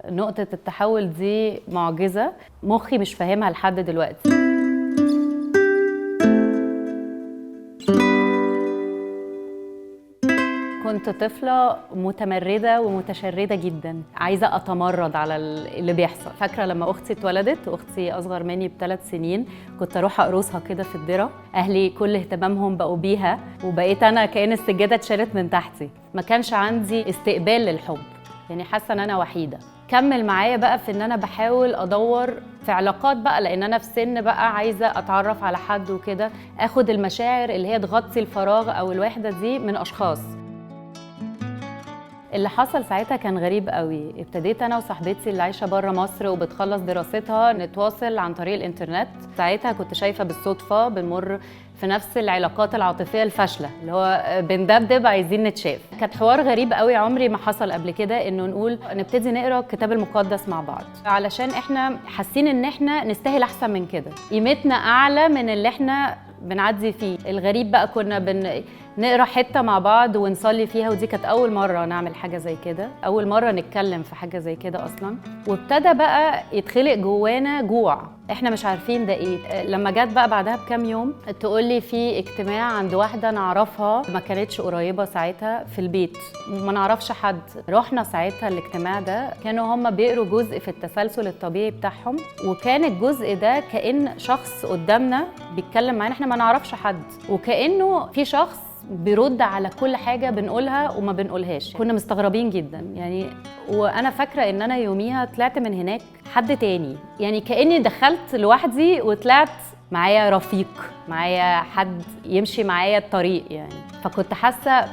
نقطة التحول دي معجزة مخي مش فاهمها لحد دلوقتي. كنت طفلة متمردة ومتشردة جدا، عايزة أتمرد على اللي بيحصل. فاكرة لما أختي اتولدت، أختي أصغر مني ب3 سنين، كنت أروح أقرصها كده في الدرة. أهلي كل اهتمامهم بقوا بيها، وبقيت أنا كأن السجادة اتشالت من تحتي. ما كانش عندي استقبال للحب، يعني حاسة أن أنا وحيدة. كمل معايا بقى في ان انا بحاول ادور في علاقات بقى، لان انا في سن بقى عايزه اتعرف على حد وكده، اخد المشاعر اللي هي تغطي الفراغ او الوحده دي من اشخاص. اللي حصل ساعتها كان غريب قوي. ابتديت انا وصاحبتي اللي عايشه بره مصر وبتخلص دراستها نتواصل عن طريق الانترنت. ساعتها كنت شايفه بالصدفه بنمر في نفس العلاقات العاطفيه الفاشله، اللي هو بندبدب عايزين نتشاف. كانت حوار غريب قوي عمري ما حصل قبل كده، انه نقول نبتدي نقرا الكتاب المقدس مع بعض، علشان احنا حاسين ان احنا نستاهل احسن من كده، قيمتنا اعلى من اللي احنا بنعدي فيه. الغريب بقى كنا نقرا حته مع بعض ونصلي فيها، ودي كانت اول مره نعمل حاجه زي كده، اول مره نتكلم في حاجه زي كده اصلا. وابتدى بقى يتخلق جوانا جوع احنا مش عارفين ده ايه. لما جت بقى بعدها بكام يوم تقولي في اجتماع عند واحده نعرفها، ما كانتش قريبه ساعتها، في البيت ما نعرفش حد. رحنا ساعتها الاجتماع ده، كانوا هم بيقروا جزء في التسلسل الطبيعي بتاعهم، وكان الجزء ده كأن شخص قدامنا بيتكلم معانا، احنا ما نعرفش حد، وكأنه في شخص بيرد على كل حاجة بنقولها وما بنقولهاش. كنا مستغربين جدا يعني. وأنا فاكرة إن أنا يوميها طلعت من هناك حد تاني، يعني كأني دخلت لوحدي وطلعت معايا رفيق، معايا حد يمشي معايا الطريق يعني. فكنت حاسة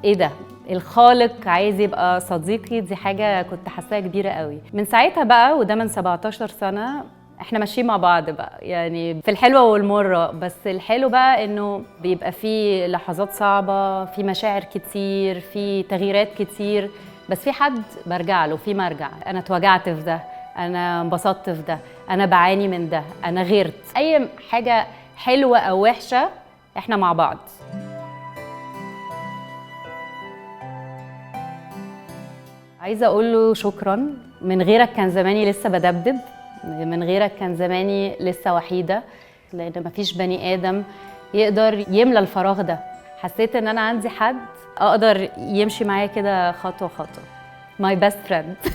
إيه ده؟ الخالق عايز يبقى صديقي، دي حاجة كنت حاساها كبيرة قوي. من ساعتها بقى، وده من 17 سنة، احنا ماشيين مع بعض بقى، يعني في الحلوة والمرة. بس الحلو بقى انه بيبقى فيه لحظات صعبة، في مشاعر كتير، في تغييرات كتير، بس في حد برجع له، في مرجع. انا اتوجعت في ده، انا انبسطت في ده، انا بعاني من ده، انا غيرت. اي حاجة حلوة او وحشة احنا مع بعض. عايزة اقول له شكرا. من غيرك كان زماني لسه بدبدب، من غيرك كان زماني لسه وحيدة، لأن مفيش بني آدم يقدر يملى الفراغ ده. حسيت إن أنا عندي حد أقدر يمشي معايا كده خطوة خطوة. My best friend.